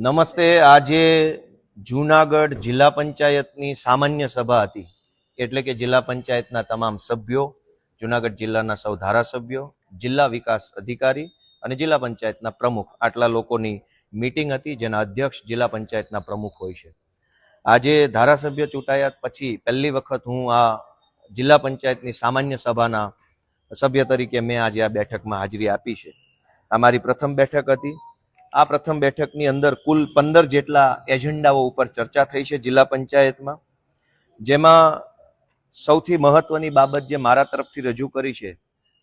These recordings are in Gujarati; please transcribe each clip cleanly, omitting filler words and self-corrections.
નમસ્તે। આજે જૂનાગઢ જિલ્લા પંચાયતની સામાન્ય સભા હતી, એટલે કે જિલ્લા પંચાયતના તમામ સભ્યો, જૂનાગઢ જિલ્લાના સૌ ધારાસભ્યો, જિલ્લા વિકાસ અધિકારી અને જિલ્લા પંચાયતના પ્રમુખ, આટલા લોકોની મીટિંગ હતી, જેના અધ્યક્ષ જિલ્લા પંચાયતના પ્રમુખ હોય છે। આજે ધારાસભ્ય ચૂંટાયા પછી પહેલી વખત હું આ જિલ્લા પંચાયતની સામાન્ય સભાના સભ્ય તરીકે મેં આજે આ બેઠકમાં હાજરી આપી છે। આ મારી પ્રથમ બેઠક હતી। આ પ્રથમ બેઠકની અંદર કુલ 15 જેટલા એજન્ડાઓ ઉપર ચર્ચા થઈ છે જિલ્લા પંચાયતમાં, જેમાં સૌથી મહત્વની બાબત જે મારા તરફથી રજૂ કરી છે,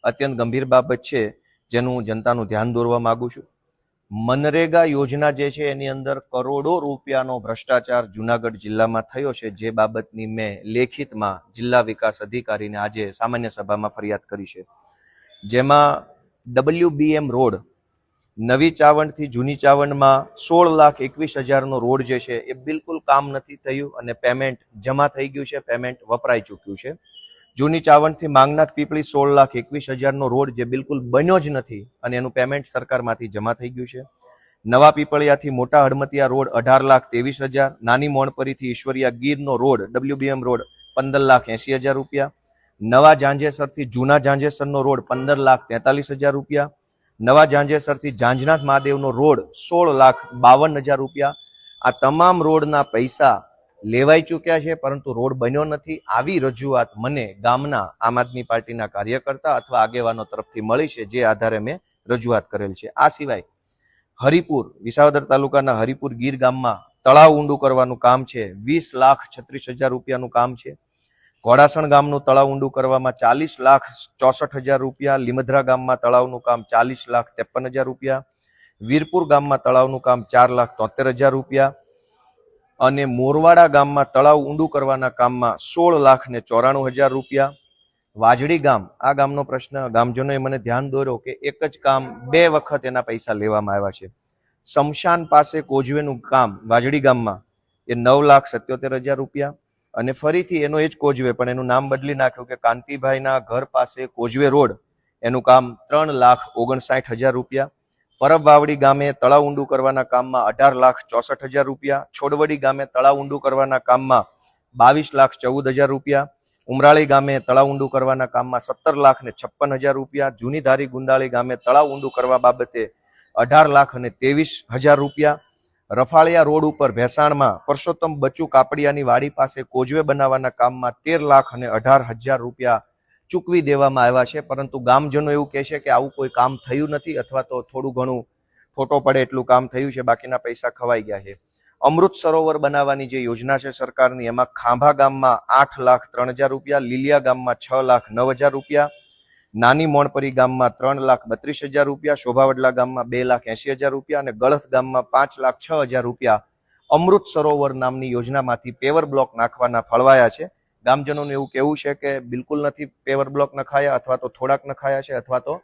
અત્યંત ગંભીર બાબત છે, જેનું હું જનતાનું ધ્યાન દોરવા માંગુ છું। મનરેગા યોજના જે છે એની અંદર કરોડો રૂપિયાનો ભ્રષ્ટાચાર જૂનાગઢ જિલ્લામાં થયો છે, જે બાબતની મેં લેખિતમાં જિલ્લા વિકાસ અધિકારીને આજે સામાન્ય સભામાં ફરિયાદ કરી છે। જેમાં WBM રોડ નવી ચાવંડથી જૂની ચાવંડમાં 16,21,000નો રોડ જે છે એ બિલકુલ કામ નથી થયું અને પેમેન્ટ જમા થઈ ગયું છે, પેમેન્ટ વપરાઈ ચૂક્યું છે। જૂની ચાવંડથી માંગનાથ પીપળી 16,21,000નો રોડ જે બિલકુલ બન્યો જ નથી અને એનું પેમેન્ટ સરકારમાંથી જમા થઈ ગયું છે। નવા પીપળિયાથી મોટા હડમતિયા રોડ 18,23,000, નાની મોણપરીથી ઈશ્વરિયા ગીરનો રોડ WBM રોડ 15,80,000 રૂપિયા, નવા ઝાંઝેસરથી જૂના ઝાંઝેસરનો રોડ 15,43,000 રૂપિયા, નવા ઝાંઝેસરથી ઝાંઝનાથ મહાદેવનો રોડ 16,52,000 રૂપિયા। આ તમામ રોડના પૈસા લેવાઈ ચૂક્યા છે, પરંતુ રોડ બન્યો નથી। આવી રજૂઆત મને ગામના આમ આદમી પાર્ટીના કાર્યકર્તા અથવા આગેવાનો તરફથી મળી છે, જે આધારે મેં રજૂઆત કરેલ છે। આ સિવાય હરિપુર, વિસાવદર તાલુકાના હરિપુર ગીર ગામમાં તળાવ ઊંડું કરવાનું કામ છે, 20,36,000 રૂપિયાનું કામ છે। ઘોડાસણ ગામનું તળાવ ઊંડું કરવામાં 40,64,000 રૂપિયા, લીમધરા ગામમાં તળાવનું કામ 40,53,000 રૂપિયા, વીરપુર ગામમાં તળાવનું કામ 4,73,000 રૂપિયા અને મોરવાડા ગામમાં તળાવ ઊંડું કરવાના કામમાં 16,94,000 રૂપિયા। વાજડી ગામ, આ ગામનો પ્રશ્ન ગામજનોએ મને ધ્યાન દોર્યો કે એક જ કામ 2 વખત એના પૈસા લેવામાં આવ્યા છે। શમશાન પાસે કોઝવેનું કામ વાજડી ગામમાં એ 9,77,000 રૂપિયા અને ફરીથી એનો એ જ કોઝવે, પણ એનું નામ બદલી નાખ્યું કે કાંતિભાઈના ઘર પાસે કોઝવે રોડ, એનું કામ 3,59,000 રૂપિયા। પરબ વાવડી ગામે તળાવ ઊંડું કરવાના કામમાં 18,64,000 રૂપિયા, છોડવડી ગામે તળાવ ઊંડું કરવાના કામમાં 22,14,000 રૂપિયા, ઉમરાળી ગામે તળાવ ઊંડું કરવાના કામમાં 17,56,000 રૂપિયા, જૂની ધારી ગુંડાળી ગામે તળાવ ઊંડું કરવા બાબતે 18,23,000 રૂપિયા, રફાળિયા રોડ ઉપર ભેસાણમાં પરસોત્તમ બચુ કાપડિયાની વાડી પાસે કોઝવે બનાવવાના કામમાં 13,18,000 રૂપિયા ચૂકવી દેવામાં આવ્યા છે, પરંતુ ગામજનો એવું કહે છે કે આવું કોઈ કામ થયું નથી અથવા તો થોડું ઘણું ફોટો પડે એટલું કામ થયું છે, બાકીના પૈસા ખવાઈ ગયા છે। અમૃત સરોવર બનાવવાની જે યોજના છે સરકારની, એમાં ખાંભા ગામમાં 8,03,000 રૂપિયા, લીલિયા ગામમાં 6,09,000 રૂપિયા, નાની મોણપરી ગામમાં 3,32,000 રૂપિયા, શોભાવડલા ગામમાં 2,80,000 રૂપિયા અને ગળથ ગામમાં 5,06,000 રૂપિયા અમૃત સરોવર નામની યોજનામાંથી પેવર બ્લોક નાખવાના ફળવાયા છે। ગામજનોનું એવું કહેવું છે કે બિલકુલ નથી પેવર બ્લોક નખાયા, અથવા તો થોડાક નખાયા છે, અથવા તો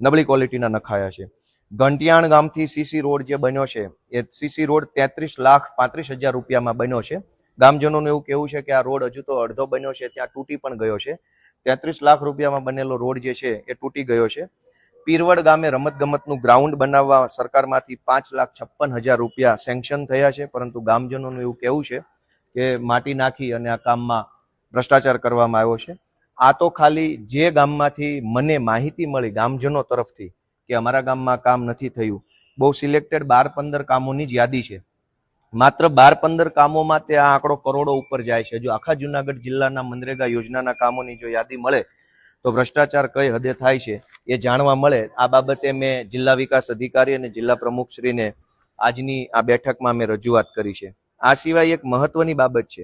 નબળી ક્વોલિટીના નખાયા છે। ઘંટિયાણ ગામથી સીસી રોડ જે બન્યો છે, એ સીસી રોડ 33,35,000 રૂપિયામાં બન્યો છે। ગામજનોનું એવું કહેવું છે કે આ રોડ હજુ તો અડધો બન્યો છે, ત્યાં તૂટી પણ ગયો છે। 33 લાખ રૂપિયામાં બનેલો રોડ જે છે એ તૂટી ગયો છે। પીરવડ ગામે રમતગમતનું ગ્રાઉન્ડ બનાવવા સરકારમાંથી 5,56,000 રૂપિયા સેન્કશન થયા છે, પરંતુ ગામજનોનું એવું કહેવું છે કે માટી નાખી અને આ કામમાં ભ્રષ્ટાચાર કરવામાં આવ્યો છે। આ તો ખાલી જે ગામમાંથી મને માહિતી મળી ગામજનો તરફથી કે અમારા ગામમાં કામ નથી થયું, બહુ સિલેક્ટેડ 12-15 કામોની જ યાદી છે। માત્ર 12-15 કામોમાં તે આ આંકડો કરોડો ઉપર જાય છે। જો આખા જૂનાગઢ જિલ્લાના મનરેગા યોજનાના કામોની જો યાદી મળે તો ભ્રષ્ટાચાર કઈ હદે થાય છે એ જાણવા મળે। આ બાબતે મેં જિલ્લા વિકાસ અધિકારી અને જિલ્લા પ્રમુખશ્રીને આજની આ બેઠકમાં મેં રજૂઆત કરી છે। આ સિવાય એક મહત્વની બાબત છે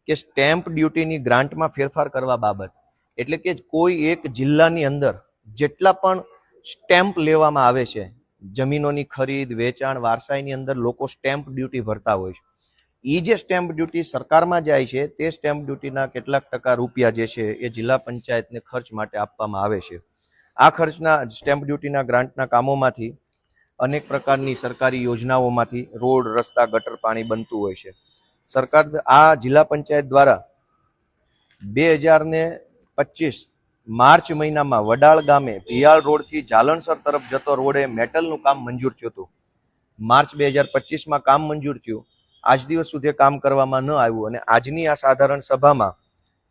કે સ્ટેમ્પ ડ્યુટીની ગ્રાન્ટમાં ફેરફાર કરવા બાબત, એટલે કે કોઈ એક જિલ્લાની અંદર જેટલા પણ સ્ટેમ્પ લેવામાં આવે છે, જમીનોની ખરીદ વેચાણ વારસાઈની અંદર લોકો સ્ટેમ્પ ડ્યુટી ભરતા હોય છે, એ જે સ્ટેમ્પ ડ્યુટી સરકારમાં જાય છે તે સ્ટેમ્પ ડ્યુટીના કેટલાક ટકા રૂપિયા જે છે એ જિલ્લા પંચાયતને ખર્ચ માટે આપવામાં આવે છે। આ ખર્ચના સ્ટેમ્પ ડ્યુટીના ગ્રાન્ટના કામોમાંથી અનેક પ્રકારની સરકારી યોજનાઓમાંથી રોડ, રસ્તા, ગટર પાણી બનતું હોય છે। સરકાર આ જિલ્લા પંચાયત દ્વારા 2025 માર્ચ મહિનામાં વડાળ ગામે ભિયાળ રોડથી જાલણસર તરફ જતો રોડે મેટલનું કામ મંજૂર થયું હતું। માર્ચ 2025માં કામ મંજૂર થયું, આજ દિવસ સુધી કામ કરવામાં ન આવ્યું અને આજની આ સાધારણ સભામાં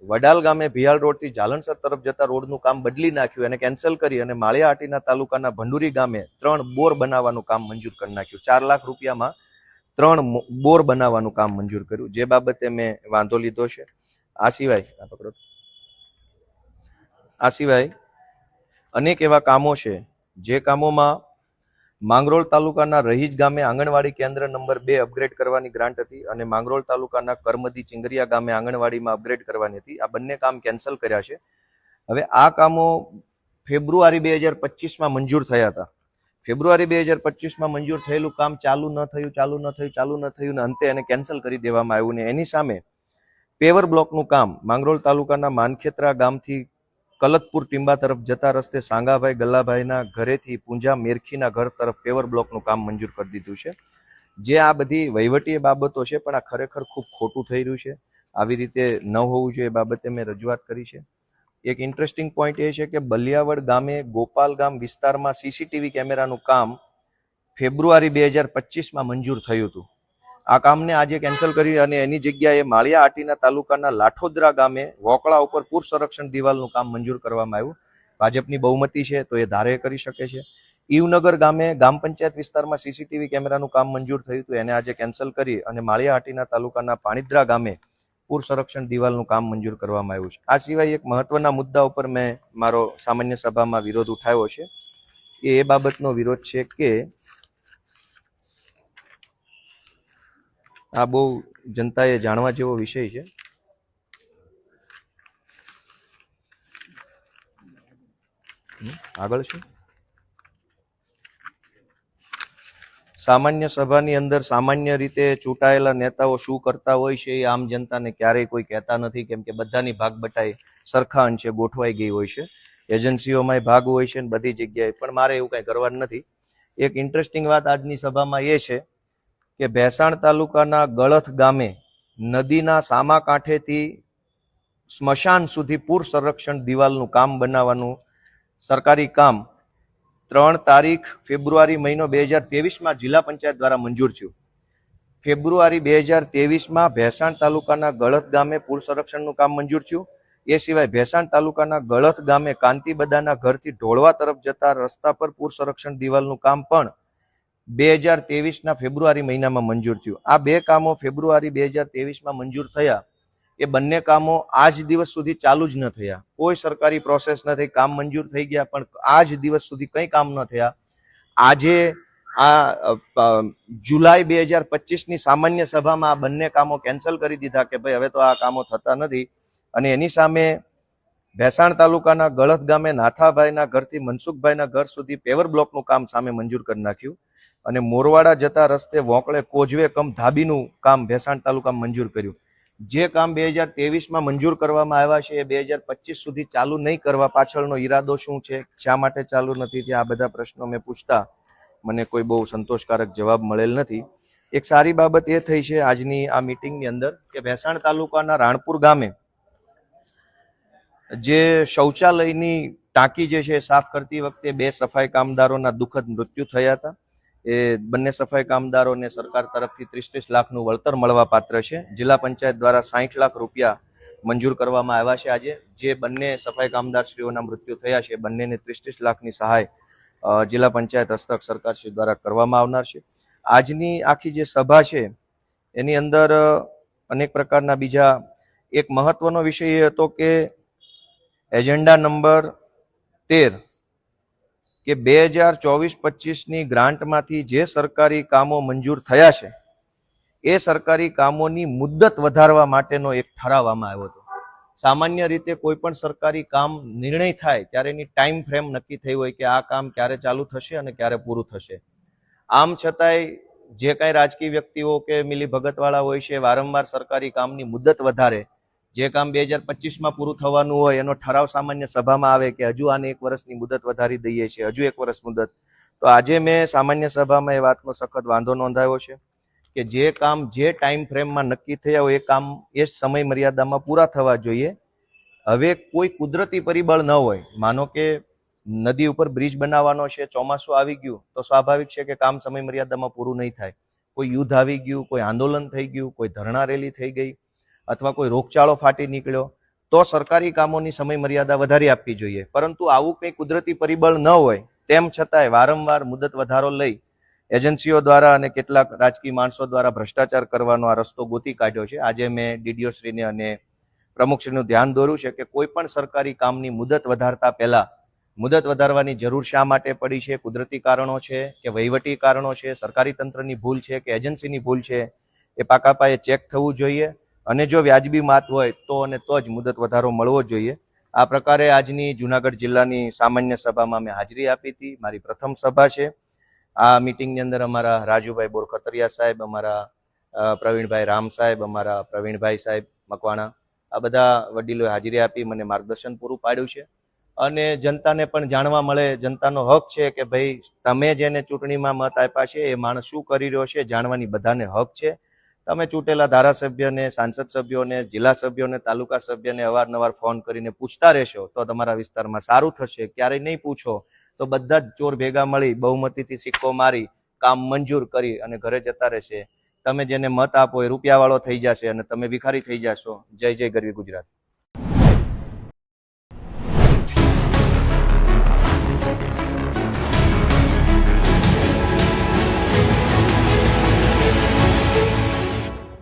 વડાલ ગામે ભિયાલ રોડથી જાલણસર તરફ જતા રોડનું કામ બદલી નાખ્યું અને કેન્સલ કરી અને માળિયાહાટીના તાલુકાના ભંડુરી ગામે 3 બોર બનાવવાનું કામ મંજૂર કરી નાખ્યું. 4 લાખ રૂપિયામાં 3 બોર બનાવવાનું કામ મંજૂર કર્યું, જે બાબતે મેં વાંધો લીધો છે. આ સિવાય અનેક એવા કામો છે જે કામોમાં માંગરોળ તાલુકાના રહીજ ગામે આંગણવાડી કેન્દ્ર નંબર 2 અપગ્રેડ કરવાની ગ્રાન્ટ હતી અને માંગરોળ તાલુકાના કરમદી ચિંગરિયા ગામે આંગણવાડીમાં અપગ્રેડ કરવાની હતી. આ બંને કામ કેન્સલ કર્યા છે. હવે આ કામો ફેબ્રુઆરી 2025માં મંજૂર થયા હતા. ફેબ્રુઆરી 2025માં મંજૂર થયેલું કામ ચાલુ ન થયું ને અંતે એને કેન્સલ કરી દેવામાં આવ્યું ને એની સામે પેવર બ્લોકનું કામ માંગરોળ તાલુકાના માનખેત્રા ગામથી કલતપુર ટીંબા તરફ જતા રસ્તે સાંગાભાઈ ગલ્લાભાઈના ઘરેથી પૂંજા મેરખીના ઘર તરફ પેવર બ્લોકનું કામ મંજૂર કરી દીધું છે. જે આ બધી વહીવટી બાબતો છે, પણ આ ખરેખર ખૂબ ખોટું થઈ રહ્યું છે. આવી રીતે ન હોવું જોઈએ એ બાબતે મેં રજૂઆત કરી છે. એક ઇન્ટરેસ્ટિંગ પોઈન્ટ એ છે કે બલિયાવડ ગામે ગોપાલ ગામ વિસ્તારમાં સીસીટીવી કેમેરાનું કામ ફેબ્રુઆરી 2025માં મંજૂર થયું હતું. આ કામને આજે કેન્સલ કરી અને એની જગ્યાએ માળિયાહાટીના તાલુકાના લાઠોદરા ગામે વોકળા ઉપર પૂર સંરક્ષણ દિવાલનું કામ મંજૂર કરવામાં આવ્યું. ભાજપની બહુમતી છે તો એ ધારે કરી શકે છે. ઈવનગર ગામે ગ્રામ પંચાયત વિસ્તારમાં સીસીટીવી કેમેરાનું કામ મંજૂર થયું હતું, એને આજે કેન્સલ કરી અને માળિયાહાટીના તાલુકાના પાણીદ્રા ગામે પૂર સંરક્ષણ દિવાલનું કામ મંજૂર કરવામાં આવ્યું છે. આ સિવાય એક મહત્વના મુદ્દા ઉપર મેં મારો સામાન્ય સભામાં વિરોધ ઉઠાવ્યો છે. એ બાબતનો વિરોધ છે કે આ બહુ જનતાએ જાણવા જેવો વિષય છે. આગળ છે સામાન્ય સભાની અંદર સામાન્ય રીતે ચૂંટાયેલા નેતાઓ શું કરતા હોય છે એ આમ જનતાને ક્યારેય કોઈ કહેતા નથી, કેમ કે બધાની ભાગ બટાઈ સરખા અંશે ગોઠવાઈ ગઈ હોય છે. એજન્સીઓમાં ભાગ હોય છે ને બધી જગ્યાએ, પણ મારે એવું કઈ કરવાનું નથી. એક ઇન્ટરેસ્ટિંગ વાત આજની સભામાં એ છે કે ભેસાણ તાલુકાના ગળથ ગામે નદીના સામા કાંઠેથી સ્મશાન સુધી પૂર સંરક્ષણ દિવાલનું કામ બનાવવાનું સરકારી કામ 3 તારીખ ફેબ્રુઆરી મહિનો 2023માં જિલ્લા પંચાયત દ્વારા મંજૂર થયું. ફેબ્રુઆરી 2023માં ભેસાણ તાલુકાના ગળથ ગામે પૂર સંરક્ષણનું કામ મંજૂર થયું. એ સિવાય ભેસાણ તાલુકાના ગળથ ગામે કાંતિબદાના ઘરથી ઢોળવા તરફ જતા રસ્તા પર પૂર સંરક્ષણ દિવાલનું કામ પણ 2023ના ફેબ્રુઆરી મહિનામાં મંજૂર થયું. આ બે કામો ફેબ્રુઆરી 2023માં મંજૂર થયા. એ બંને કામો આજ દિવસ સુધી ચાલુ જ ન થયા. કોઈ સરકારી પ્રોસેસ ન થઈ, કામ મંજૂર થઈ ગયા પણ આજ દિવસ સુધી કંઈ કામ ન થયા. આજે આ જુલાઈ 2025ની સામાન્ય સભામાં આ બંને કામો કેન્સલ કરી દીધા કે ભાઈ હવે તો આ કામો થતા નથી. અને એની સામે ભેસાણ તાલુકાના ગળથ ગામે નાથાભાઈના ઘરથી મનસુખભાઈના ઘર સુધી પેવર બ્લોકનું કામ સામે મંજૂર કરી નાખ્યું અને મોરવાડા જતા રસ્તે વોંકળે કોઝવે કમ ધાબીનું કામ ભેસાણ તાલુકામાં મંજૂર કર્યું. જે કામ 2023માં મંજૂર કરવામાં આવ્યા છે એ 2025 સુધી ચાલુ નહીં કરવા પાછળનો ઈરાદો શું છે, શા માટે ચાલુ નથી, ત્યાં આ બધા પ્રશ્નો મેં પૂછતા મને કોઈ બહુ સંતોષકારક જવાબ મળેલ નથી. એક સારી બાબત એ થઈ છે આજની આ મીટિંગની અંદર કે ભેસાણ તાલુકાના રાણપુર ગામે જે શૌચાલયની ટાંકી જે છે સાફ કરતી વખતે 2 સફાઈ કામદારોના દુઃખદ મૃત્યુ થયા હતા. એ બંને સફાઈ કામદારોને સરકાર તરફથી 30 લાખનું વળતર મળવા પાત્ર છે. જિલ્લા પંચાયત દ્વારા 60 લાખ રૂપિયા મંજૂર કરવામાં આવ્યા છે. આજે જે બંને સફાઈ કામદારશ્રીઓના મૃત્યુ થયા છે બંનેને 30 લાખની સહાય જિલ્લા પંચાયત હસ્તક સરકારશ્રી દ્વારા કરવામાં આવનાર છે. આજની આખી જે સભા છે એની અંદર અનેક પ્રકારના બીજા એક મહત્વનો વિષય એ હતો કે એજન્ડા નંબર 13 કે 2024-25ની ગ્રાન્ટમાંથી જે સરકારી કામો મંજૂર થયા છે એ સરકારી કામોની મુદ્દત વધારવા માટેનો એક ઠરાવ આમાં આવ્યો હતો. સામાન્ય રીતે કોઈ પણ સરકારી કામ નિર્ણય થાય ત્યારે એની ટાઈમ ફ્રેમ નક્કી થઈ હોય કે આ કામ ક્યારે ચાલુ થશે અને ક્યારે પૂરું થશે. આમ છતાંય જે કાંઈ રાજકીય વ્યક્તિઓ કે મિલીભગતવાળા હોય છે વારંવાર સરકારી કામની મુદ્દત વધારે. જે કામ 2025માં પૂરું થવાનું હોય એનો ઠરાવ સામાન્ય સભામાં આવે કે હજુ આને 1 વર્ષની મુદત વધારી દઈએ છીએ, હજુ 1 વર્ષ મુદત. તો આજે મેં સામાન્ય સભામાં એ વાતનો સખત વાંધો નોંધાવ્યો છે કે જે કામ જે ટાઈમ ફ્રેમમાં નક્કી થયા હોય એ કામ એ સમય મર્યાદામાં પૂરા થવા જોઈએ. હવે કોઈ કુદરતી પરિબળ ન હોય, માનો કે નદી ઉપર બ્રિજ બનાવવાનો છે, ચોમાસું આવી ગયું તો સ્વાભાવિક છે કે કામ સમય મર્યાદામાં પૂરું નહીં થાય. કોઈ યુદ્ધ આવી ગયું, કોઈ આંદોલન થઈ ગયું, કોઈ ધરણા રેલી થઈ ગઈ અથવા કોઈ રોગચાળો ફાટી નીકળ્યો તો સરકારી કામોની સમય મર્યાદા વધારી આપવી જોઈએ. પરંતુ આવું કંઈ કુદરતી પરિબળ ન હોય તેમ છતાંય વારંવાર મુદત વધારો લઈ એજન્સીઓ દ્વારા અને કેટલાક રાજકીય માણસો દ્વારા ભ્રષ્ટાચાર કરવાનો આ રસ્તો ગોતી કાઢ્યો છે. આજે મેં ડીડીઓ શ્રીને અને પ્રમુખશ્રીનું ધ્યાન દોર્યું છે કે કોઈ પણ સરકારી કામની મુદત વધારતા પહેલા મુદત વધારવાની જરૂર શા માટે પડી છે, કુદરતી કારણો છે કે વહીવટી કારણો છે, સરકારી તંત્રની ભૂલ છે કે એજન્સીની ભૂલ છે, એ પાકા પાયે ચેક થવું જોઈએ અને જો વ્યાજબી માત હોય તો જ મુદત વધારો મળવો જોઈએ. આ પ્રકારે આજની જુનાગઢ જિલ્લાની સામાન્ય સભામાં મેં હાજરી આપી હતી. મારી પ્રથમ સભા છે. આ મિટિંગની અંદર અમારા રાજુભાઈ બોરખતરિયા સાહેબ, અમારા પ્રવીણભાઈ રામ સાહેબ, અમારા પ્રવીણભાઈ સાહેબ મકવાણા, આ બધા વડીલોએ હાજરી આપી, મને માર્ગદર્શન પૂરું પાડ્યું છે. અને જનતાને પણ જાણવા મળે, જનતાનો હક છે કે ભાઈ તમે જેને ચૂંટણીમાં મત આપ્યા છે એ માણસ શું કરી રહ્યો છે, જાણવાની બધાને હક છે. તમે ચૂંટેલા ધારાસભ્યને, સાંસદ સભ્યોને, જિલ્લા સભ્યોને, તાલુકા સભ્યને અવારનવાર ફોન કરીને પૂછતા રહેશો તો તમારા વિસ્તારમાં સારું થશે. ક્યારેય નહીં પૂછો તો બધા જ ચોર ભેગા મળી બહુમતીથી સિક્કો મારી કામ મંજૂર કરી અને ઘરે જતા રહેશે. તમે જેને મત આપો એ રૂપિયાવાળો થઈ જશે અને તમે ભિખારી થઈ જશો. જય જય ગરવી ગુજરાત.